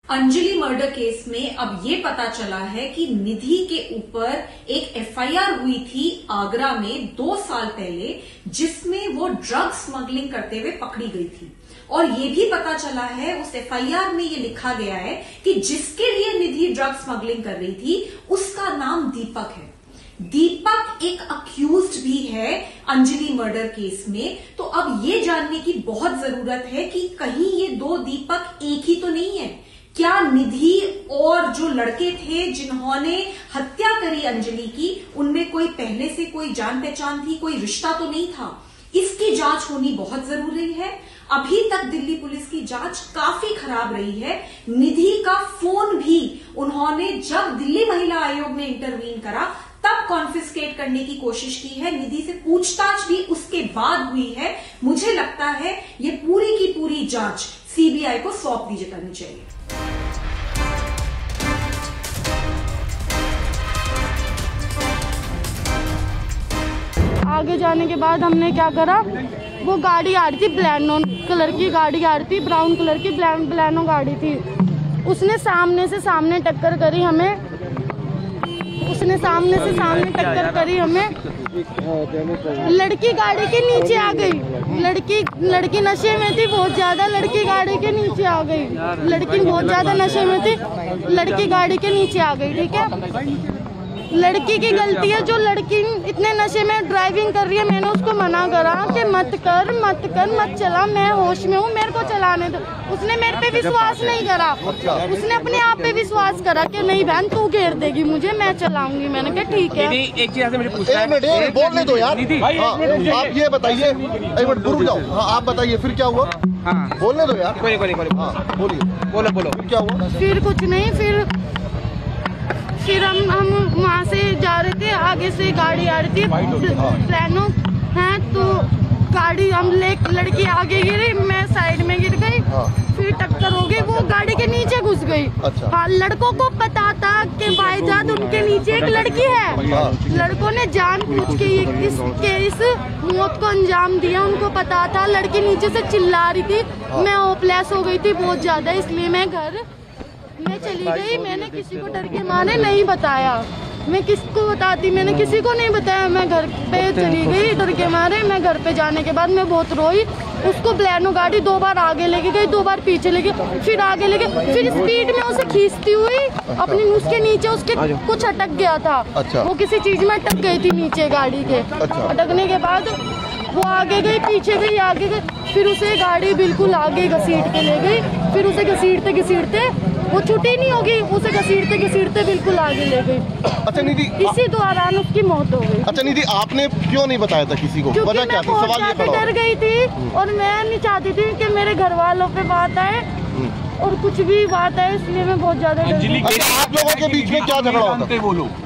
Anjali murder case में अब ये पता चला है कि निधि के ऊपर एक एफआईआर हुई थी आगरा में 2 साल पहले, जिसमें वो ड्रग स्मगलिंग करते हुए पकड़ी गई थी। और ये भी पता चला है उस एफआईआर में ये लिखा गया है कि जिसके लिए निधि ड्रग स्मगलिंग कर रही थी उसका नाम दीपक है। दीपक एक अक्यूज्ड भी है अंजलि मर्डर केस में। तो अब ये जानने की बहुत जरूरत है कि कहीं ये 2 दीपक एक ही तो नहीं है। क्या निधि और जो लड़के थे जिन्होंने हत्या करी अंजलि की, उनमें कोई पहले से कोई जान पहचान थी, कोई रिश्ता तो नहीं था? इसकी जांच होनी बहुत जरूरी है। अभी तक दिल्ली पुलिस की जांच काफी खराब रही है। निधि का फोन भी उन्होंने, जब दिल्ली महिला आयोग ने इंटरवीन करा तब कॉन्फिस्केट करने की कोशिश की है। निधि से पूछताछ भी उसके बाद हुई है। मुझे लगता है ये पूरी की पूरी जांच सीबीआई को सौंप दी जानी चाहिए। आगे जाने के बाद हमने क्या करा, वो गाड़ी आ रही थी, ब्लैनो कलर की गाड़ी आ रही थी, ब्राउन कलर की ब्लैनो गाड़ी थी। उसने सामने से सामने टक्कर करी हमें, लड़की गाड़ी के नीचे आ गई। लड़की नशे में थी बहुत ज्यादा, लड़की गाड़ी के नीचे आ गई। लड़की बहुत ज्यादा नशे में थी, लड़की गाड़ी के नीचे आ गई। ठीक है, लड़की की गलती है। जो लड़की इतने नशे में ड्राइविंग कर रही है, मैंने उसको मना करा कि मत चला, मैं होश में हूँ, मेरे को चलाने दो। उसने मेरे पे विश्वास नहीं करा, उसने अपने आप पे विश्वास करा कि नहीं बहन तू घेर देगी मुझे, मैं चलाऊंगी। मैंने कहा ठीक है। एक चीज से मुझे पूछना है, बोलने दो यार। आप ये बताइए, एक मिनट रुक जाओ। हाँ आप बताइए फिर क्या हुआ? हाँ बोलने दो यार। बोलिए बोलो फिर क्या हुआ? फिर कुछ नहीं, फिर हम वहाँ से जा रहे थे, आगे से गाड़ी आ रही थी प्लानो है, तो गाड़ी लड़की आगे गिरी, मैं साइड में गिर गई। फिर टक्कर हो गई, वो गाड़ी के नीचे घुस गई। अच्छा। हाँ, लड़कों को पता था कि भाईजान उनके नीचे एक लड़की है। लड़कों ने जानबूझ के इस मौत को अंजाम दिया। उनको पता था, लड़की नीचे से चिल्ला रही थी, मैं होपलेस हो गई थी बहुत ज्यादा, इसलिए मैं घर में चली गई। मैंने किसी को डर के मारे नहीं बताया, मैं किसको बताती, मैंने किसी को नहीं बताया। मैं घर पे चली गई डर के मारे। मैं घर पे जाने के बाद मैं बहुत रोई। उसको ब्लैनो गाड़ी 2 बार आगे लेके गई, 2 बार पीछे लेके, फिर आगे लेके, फिर स्पीड में उसे खींचती हुई अपनी उसके नीचे उसके कुछ अटक गया था। अच्छा। वो किसी चीज में अटक गई थी नीचे गाड़ी के। अच्छा। अटकने के बाद वो आगे गई, पीछे गई, आगे गई, फिर उसे गाड़ी बिल्कुल आगे घसीट के ले गई। फिर उसे घसीटते वो छुट्टी नहीं होगी, उसे घसीटते बिल्कुल आगे ले गई। अच्छा निधि, इसी दौरान उसकी मौत हो गई। अच्छा निधि, आपने क्यों नहीं बताया था किसी को? वजह क्या थी? सवाल ये खड़ा डर गई थी और मैं नहीं चाहती थी कि मेरे घर वालों पे बात आए और कुछ भी बात आए, इसलिए मैं बहुत ज्यादा डर गई। अच्छा, आप लोगों के बीच में क्या झगड़ा होता है?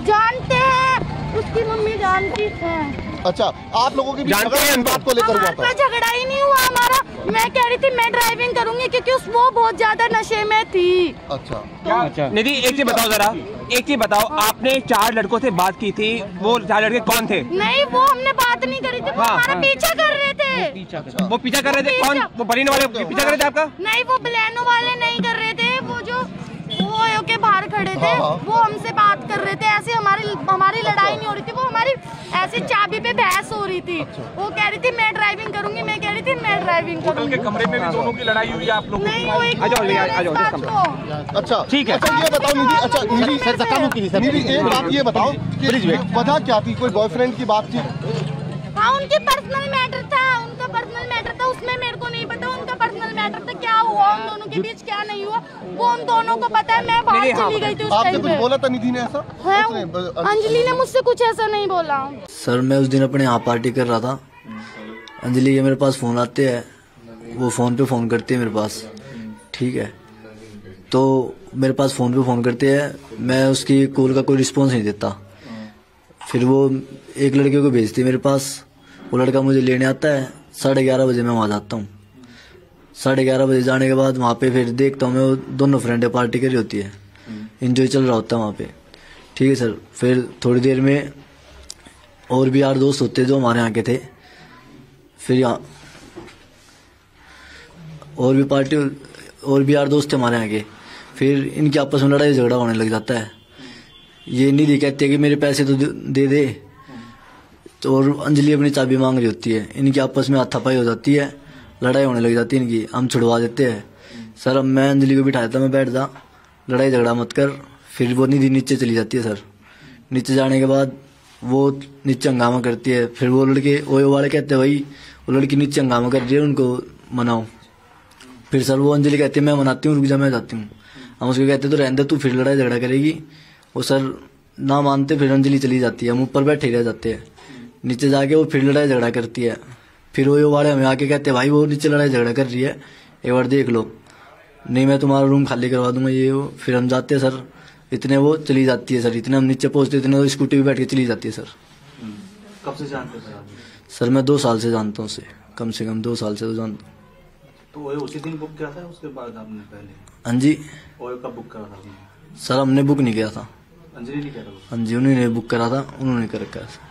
जानते हैं, उसकी मम्मी जानती है। अच्छा, आप लोगों के बीच बात को लेकर हुआ था? झगड़ा ही नहीं हुआ हमारा। मैं कह रही थी मैं ड्राइविंग करूंगी क्योंकि वो बहुत ज्यादा नशे में थी। अच्छा। निधि एक चीज बताओ जरा, आपने 4 लड़कों से बात की थी, वो 4 लड़के कौन थे? नहीं, वो हमने बात नहीं करी थी, वो हमारा पीछा कर रहे थे। वो पीछा कर रहे थे? कौन? वो बरीन वाले पीछा कर रहे थे आपका? नहीं, वो ब्लैनो वाले नहीं कर रहे थे, वो जो वो के बाहर खड़े थे, वो हमसे बात कर रहे थे। ऐसे हमारी लड़ाई नहीं हो रही थी, वो हमारी ऐसी चाबी पे बहस हो रही थी। वो कह रही थी मैं ड्राइविंग करूंगी, मैं कह रही थी मैं ड्राइविंग करूंगी। के कमरे में भी दोनों की लड़ाई हुई आप लोगों की? नहीं, वो एक अच्छा ठीक है। अच्छा ये बताओ निधि, निधि एक बात ये बताओ कि वजह क्या थी? कोई बॉयफ्रेंड की बात थी? हाँ, उनकी पर्सनल मैटर था, उसमें मेरे को नहीं पता। उनका पर्सनल मैटर था, क्या हुआ उन दोनों के बीच, क्या नहीं हुआ, वो उन दोनों को पता है। मैं बाहर चली गई थी उस आपने टाइम कुछ पे। बोला था निधि ने ऐसा? अंजलि ने मुझसे कुछ ऐसा नहीं बोला। सर मैं उस दिन अपने यहाँ पार्टी कर रहा था। अंजलि के मेरे पास फोन आते हैं, वो फोन पे फोन करती है मेरे पास। ठीक है, तो मेरे पास फोन पे फोन करते हैं, मैं उसकी कॉल का कोई रिस्पॉन्स नहीं देता। फिर वो एक लड़के को भेजती है मेरे पास, वो लड़का मुझे लेने आता है। 11:30 बजे मैं वहाँ जाता हूँ। 11:30 बजे जाने के बाद वहाँ पे फिर देखता हूँ मैं, वो दोनों फ्रेंड पार्टी करी होती है, एंजॉय चल रहा होता है वहाँ पे। ठीक है सर, फिर थोड़ी देर में और भी 8 दोस्त होते जो हमारे यहाँ के थे। फिर यहाँ और भी 8 दोस्त थे हमारे यहाँ के। फिर इनके आपस में लड़ाई झगड़ा होने लग जाता है। ये निधि कहती है कि मेरे पैसे तो दे दे, तो और अंजलि अपनी चाबी मांग रही होती है। इनकी आपस में हाथापाई हो जाती है, लड़ाई होने लग जाती है इनकी। हम छुड़वा देते हैं सर। अब मैं अंजलि को बिठाया था, मैं बैठ जा, लड़ाई झगड़ा मत कर। फिर वो निधि नीचे चली जाती है सर। नीचे जाने के बाद वो नीचे हंगामा करती है। फिर वो लड़के ओयो वाले कहते हैं भाई वो लड़की नीचे हंगामा कर रही है, उनको मनाओ। फिर सर वो अंजलि कहती है मैं मनाती हूँ, रुक जा मैं जाती हूँ। हम उसको कहते तो रहने दे, तू फिर लड़ाई झगड़ा करेगी। वो सर ना मानते, फिर अंजलि चली जाती है। हम ऊपर बैठे रह जाते हैं। नीचे जाके वो फिर लड़ाई झगड़ा करती है। फिर ओयो वाले हमें आके कहते हैं भाई वो नीचे लड़ाई झगड़ा कर रही है, एक बार देख लो, नहीं मैं तुम्हारा रूम खाली करवा दूंगा ये वो। फिर हम जाते हैं सर, इतने वो चली जाती है सर। इतने हम नीचे पहुंचते इतने वो स्कूटी पे बैठ के चली जाती है सर। कब से जानते थे आप? सर मैं 2 साल से जानता हूँ उसे, कम से कम 2 साल से तो जानता हूँ। तो ओयो उसी दिन बुक किया था, उसके बाद आपने पहले? हाँ जी ओयो कब बुक करा था आपने? सर हमने बुक नहीं किया था, अंजलि नहीं किया था? हाँ जी उन्होंने बुक करा था, उन्होंने कर रखा है।